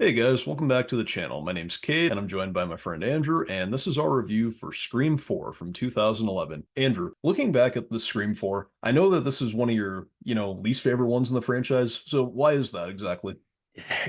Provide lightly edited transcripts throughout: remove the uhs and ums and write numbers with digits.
Hey guys, welcome back to the channel. My name's Kate and I'm joined by my friend Andrew, and this is our review for Scream 4 from 2011. Andrew, looking back at the Scream 4, I know that this is one of your, least favorite ones in the franchise. So why is that exactly?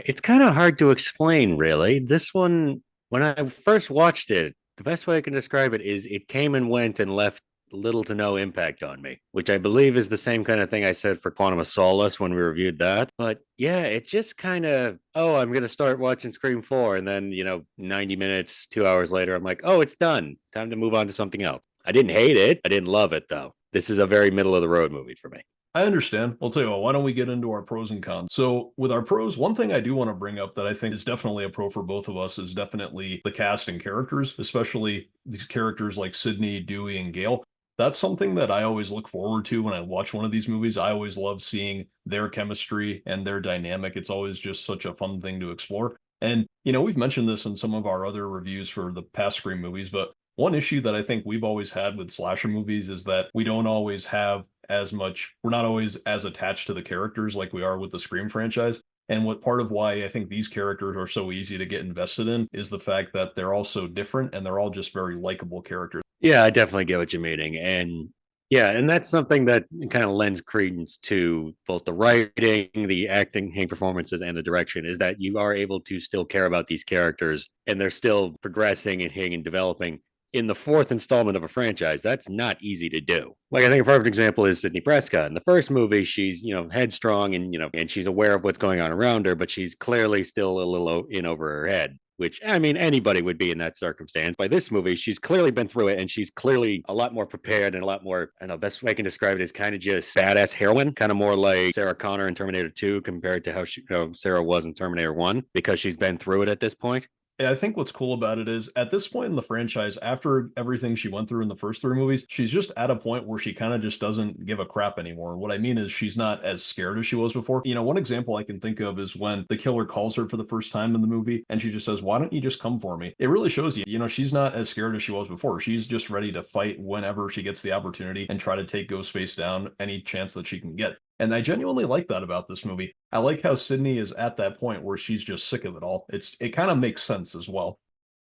It's kind of hard to explain, really. This one, when I first watched it, the best way I can describe it is it came and went and left little to no impact on me, which I believe is the same kind of thing I said for Quantum of Solace when we reviewed that. But yeah, it just kind of, oh, I'm going to start watching Scream 4. And then, 90 minutes, 2 hours later, I'm like, oh, it's done. Time to move on to something else. I didn't hate it. I didn't love it, though. This is a very middle of the road movie for me. I understand. I'll tell you what, why don't we get into our pros and cons? So, with our pros, one thing I do want to bring up that I think is definitely a pro for both of us is definitely the cast and characters, especially these characters like Sydney, Dewey, and Gale. That's something that I always look forward to when I watch one of these movies. I always love seeing their chemistry and their dynamic. It's always just such a fun thing to explore. And, we've mentioned this in some of our other reviews for the past Scream movies, but one issue that I think we've always had with slasher movies is that we don't always have as much, we're not always as attached to the characters like we are with the Scream franchise. And what part of why I think these characters are so easy to get invested in is the fact that they're all so different and they're all just very likable characters. Yeah, I definitely get what you're meaning. And yeah, and that's something that kind of lends credence to both the writing, the acting, performances, and the direction is that you are able to still care about these characters and they're still progressing and hitting and developing in the fourth installment of a franchise. That's not easy to do. Like I think a perfect example is Sydney Prescott. In the first movie, she's, headstrong and, and she's aware of what's going on around her, but she's clearly still a little in over her head, which I mean, anybody would be in that circumstance. By this movie, she's clearly been through it and she's clearly a lot more prepared and a lot more, I don't know, best way I can describe it is kind of just badass heroine, kind of more like Sarah Connor in Terminator 2 compared to how Sarah was in Terminator 1 because she's been through it at this point. Yeah, I think what's cool about it is at this point in the franchise, after everything she went through in the first three movies, she's just at a point where she kind of just doesn't give a crap anymore. What I mean is she's not as scared as she was before. One example I can think of is when the killer calls her for the first time in the movie and she just says, "Why don't you just come for me?" It really shows you, she's not as scared as she was before. She's just ready to fight whenever she gets the opportunity and try to take Ghostface down any chance that she can get. And I genuinely like that about this movie. I like how Sydney is at that point where she's just sick of it all. It kind of makes sense as well.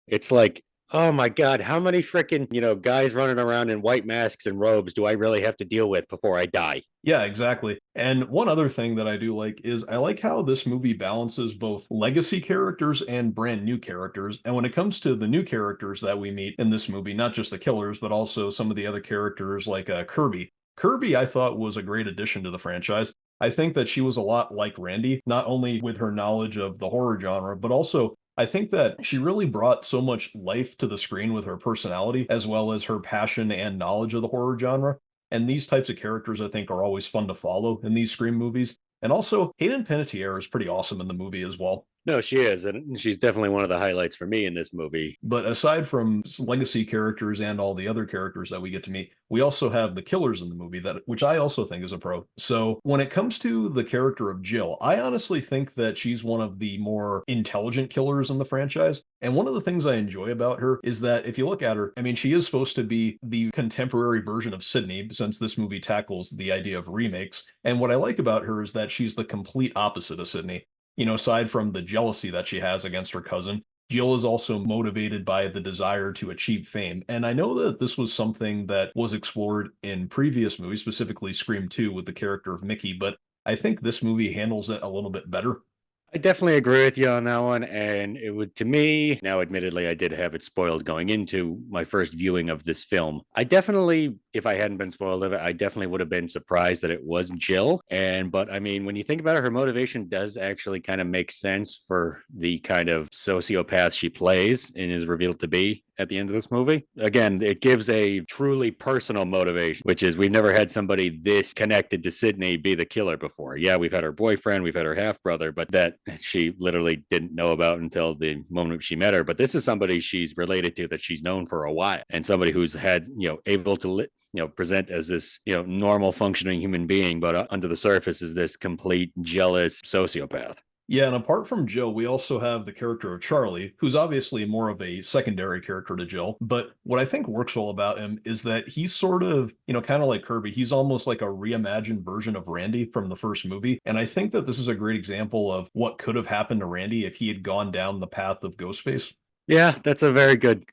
It's like, oh my God, how many freaking, guys running around in white masks and robes do I really have to deal with before I die? Yeah, exactly. And one other thing that I do like is I like how this movie balances both legacy characters and brand new characters. And when it comes to the new characters that we meet in this movie, not just the killers, but also some of the other characters like Kirby. Kirby, I thought was a great addition to the franchise. I think that she was a lot like Randy, not only with her knowledge of the horror genre, but also I think that she really brought so much life to the screen with her personality, as well as her passion and knowledge of the horror genre. And these types of characters, I think, are always fun to follow in these Scream movies. And also, Hayden Panettiere is pretty awesome in the movie as well. No, she is. And she's definitely one of the highlights for me in this movie. But aside from legacy characters and all the other characters that we get to meet, we also have the killers in the movie that which I also think is a pro. So when it comes to the character of Jill, I honestly think that she's one of the more intelligent killers in the franchise. And one of the things I enjoy about her is that if you look at her, I mean, she is supposed to be the contemporary version of Sydney, since this movie tackles the idea of remakes. And what I like about her is that she's the complete opposite of Sydney. Aside from the jealousy that she has against her cousin, Jill is also motivated by the desire to achieve fame. And I know that this was something that was explored in previous movies, specifically Scream 2 with the character of Mickey, but I think this movie handles it a little bit better. I definitely agree with you on that one. And it would, to me, now admittedly, I did have it spoiled going into my first viewing of this film. I definitely, if I hadn't been spoiled of it, I definitely would have been surprised that it was Jill. But I mean, when you think about it, her motivation does actually kind of make sense for the kind of sociopath she plays and is revealed to be at the end of this movie. Again, it gives a truly personal motivation, which is we've never had somebody this connected to Sydney be the killer before. Yeah, we've had her boyfriend, we've had her half brother, but that she literally didn't know about until the moment she met her. But this is somebody she's related to that she's known for a while, and somebody who's had, able to present as this, normal functioning human being, but under the surface is this complete jealous sociopath. Yeah, and apart from Jill, we also have the character of Charlie, who's obviously more of a secondary character to Jill. But what I think works well about him is that he's sort of, kind of like Kirby, he's almost like a reimagined version of Randy from the first movie. And I think that this is a great example of what could have happened to Randy if he had gone down the path of Ghostface. Yeah, that's a very good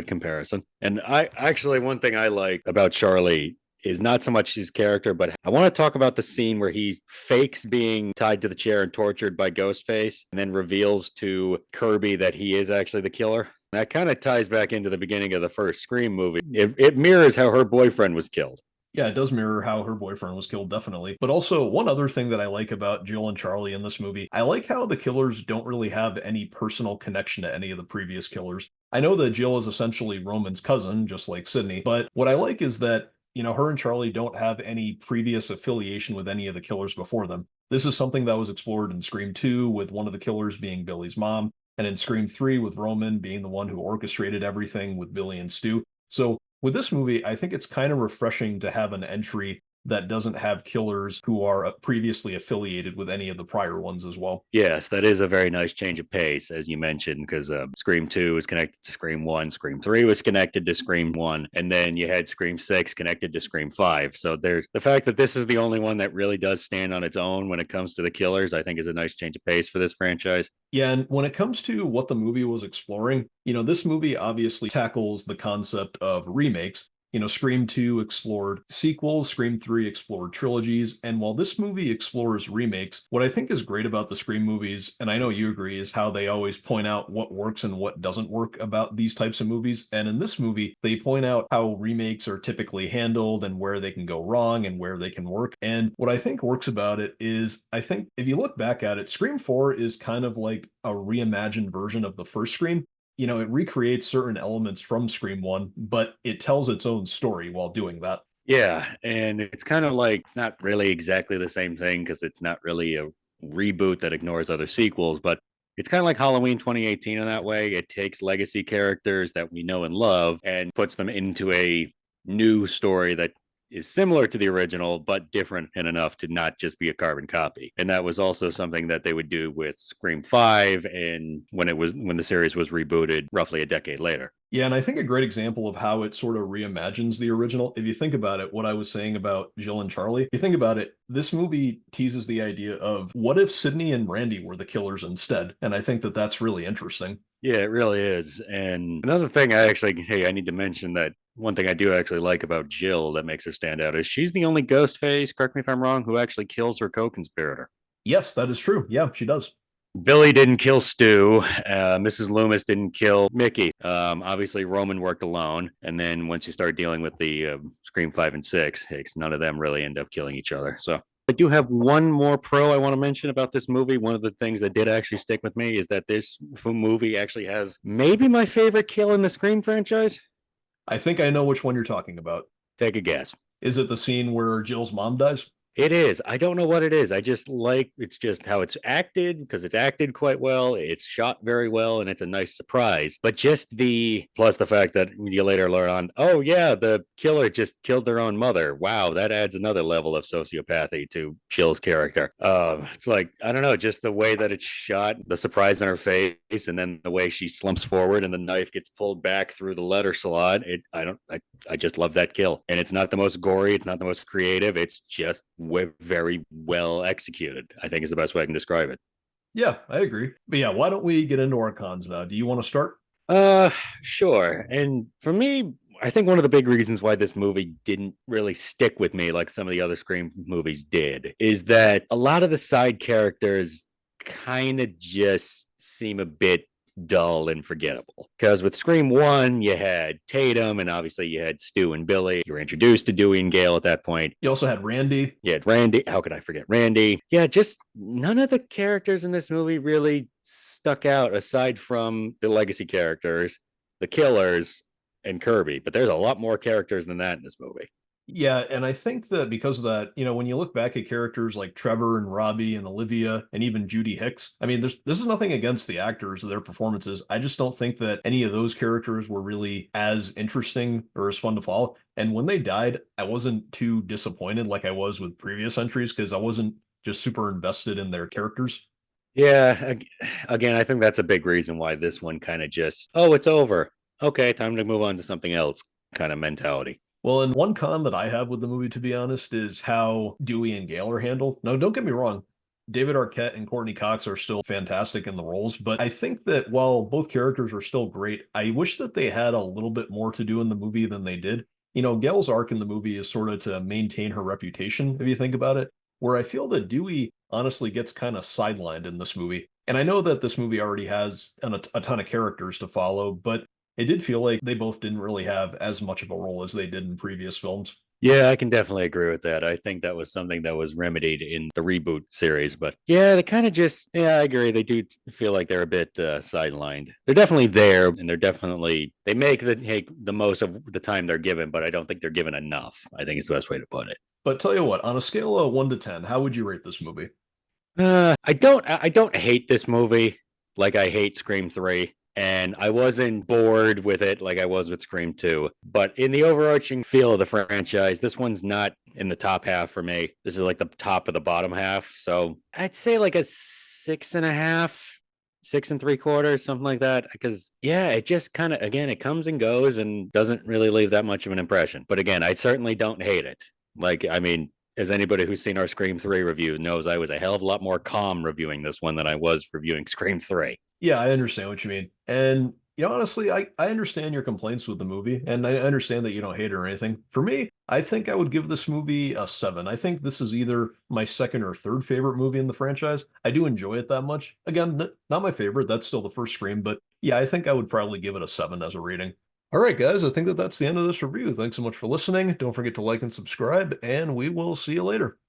comparison. And I actually one thing I like about Charlie is not so much his character, but I want to talk about the scene where he fakes being tied to the chair and tortured by Ghostface and then reveals to Kirby that he is actually the killer. That kind of ties back into the beginning of the first Scream movie. It mirrors how her boyfriend was killed. Yeah, it does mirror how her boyfriend was killed, definitely. But also, one other thing that I like about Jill and Charlie in this movie, I like how the killers don't really have any personal connection to any of the previous killers. I know that Jill is essentially Roman's cousin, just like Sydney, but what I like is that, her and Charlie don't have any previous affiliation with any of the killers before them. This is something that was explored in Scream 2, with one of the killers being Billy's mom, and in Scream 3, with Roman being the one who orchestrated everything with Billy and Stu. So with this movie, I think it's kind of refreshing to have an entry that doesn't have killers who are previously affiliated with any of the prior ones as well. Yes, that is a very nice change of pace, as you mentioned, because Scream 2 was connected to Scream 1, Scream 3 was connected to Scream 1, and then you had Scream 6 connected to Scream 5. So there's the fact that this is the only one that really does stand on its own when it comes to the killers, I think is a nice change of pace for this franchise. Yeah, and when it comes to what the movie was exploring, this movie obviously tackles the concept of remakes. Scream 2 explored sequels, Scream 3 explored trilogies, and while this movie explores remakes, what I think is great about the Scream movies, and I know you agree, is how they always point out what works and what doesn't work about these types of movies. And in this movie, they point out how remakes are typically handled and where they can go wrong and where they can work. And what I think works about it is, I think if you look back at it, Scream 4 is kind of like a reimagined version of the first Scream. It recreates certain elements from Scream 1, but it tells its own story while doing that. Yeah, and it's kind of like it's not really exactly the same thing because it's not really a reboot that ignores other sequels, but it's kind of like Halloween 2018 in that way. It takes legacy characters that we know and love and puts them into a new story that is similar to the original but different in enough to not just be a carbon copy. And that was also something that they would do with Scream 5 and when the series was rebooted roughly a decade later. Yeah, and I think a great example of how it sort of reimagines the original, if you think about it, what I was saying about Jill and Charlie, if you think about it, this movie teases the idea of what if Sydney and Randy were the killers instead? And I think that that's really interesting. Yeah, it really is. And another thing I need to mention that one thing I do actually like about Jill that makes her stand out is she's the only ghost face, correct me if I'm wrong, who actually kills her co-conspirator. Yes, that is true. Yeah, she does. Billy didn't kill Stu. Mrs. Loomis didn't kill Mickey. Obviously, Roman worked alone. And then once you start dealing with the Scream 5 and 6, none of them really end up killing each other. So I do have one more pro I want to mention about this movie. One of the things that did actually stick with me is that this movie actually has maybe my favorite kill in the Scream franchise. I think I know which one you're talking about. Take a guess. Is it the scene where Jill's mom dies? It is. I don't know what it is. I just like it's just how it's acted because it's acted quite well. It's shot very well and it's a nice surprise. But just the plus the fact that you later learn on, oh yeah, the killer just killed their own mother. Wow, that adds another level of sociopathy to Jill's character. It's like I don't know, just the way that it's shot, the surprise on her face, and then the way she slumps forward and the knife gets pulled back through the letter slot. I just love that kill. And it's not the most gory, it's not the most creative. It's just very well executed, I think is the best way I can describe it. Yeah, I agree. But yeah, why don't we get into our cons now? Do you want to start? Uh, sure. And for me, I think one of the big reasons why this movie didn't really stick with me like some of the other Scream movies did is that a lot of the side characters kind of just seem a bit dull and forgettable. Because with Scream 1, you had Tatum, and obviously you had Stu and Billy. You were introduced to Dewey and Gale at that point. You also had Randy. You had Randy. How could I forget Randy? Yeah, just none of the characters in this movie really stuck out aside from the legacy characters, the killers, and Kirby. But there's a lot more characters than that in this movie. Yeah, and I think that because of that, when you look back at characters like Trevor and Robbie and Olivia and even Judy Hicks, I mean, this is nothing against the actors or their performances. I just don't think that any of those characters were really as interesting or as fun to follow. And when they died, I wasn't too disappointed like I was with previous entries because I wasn't just super invested in their characters. Yeah, again, I think that's a big reason why this one kind of just, oh, it's over. Okay, time to move on to something else kind of mentality. Well, and one con that I have with the movie, to be honest, is how Dewey and Gale are handled. Now, don't get me wrong, David Arquette and Courtney Cox are still fantastic in the roles, but I think that while both characters are still great, I wish that they had a little bit more to do in the movie than they did. You know, Gale's arc in the movie is sort of to maintain her reputation, if you think about it, where I feel that Dewey honestly gets kind of sidelined in this movie. And I know that this movie already has a ton of characters to follow, but it did feel like they both didn't really have as much of a role as they did in previous films. Yeah, I can definitely agree with that. I think that was something that was remedied in the reboot series, but yeah, they kind of just, yeah, I agree. They do feel like they're a bit sidelined. They're definitely there, and they make the most of the time they're given, but I don't think they're given enough. I think it's the best way to put it. But tell you what, on a scale of 1 to 10, how would you rate this movie? I don't hate this movie like I hate Scream 3. And I wasn't bored with it like I was with Scream 2. But in the overarching feel of the franchise, this one's not in the top half for me. This is like the top of the bottom half. So I'd say like a 6.5, 6 3/4, something like that. Because yeah, it just kind of, again, it comes and goes and doesn't really leave that much of an impression. But again, I certainly don't hate it. Like, I mean, as anybody who's seen our Scream 3 review knows, I was a hell of a lot more calm reviewing this one than I was reviewing Scream 3. Yeah, I understand what you mean. And, you know, honestly, I understand your complaints with the movie, and I understand that you don't hate it or anything. For me, I think I would give this movie a 7. I think this is either my second or third favorite movie in the franchise. I do enjoy it that much. Again, not my favorite. That's still the first Scream, but yeah, I think I would probably give it a 7 as a rating. All right, guys, I think that that's the end of this review. Thanks so much for listening. Don't forget to like and subscribe, and we will see you later.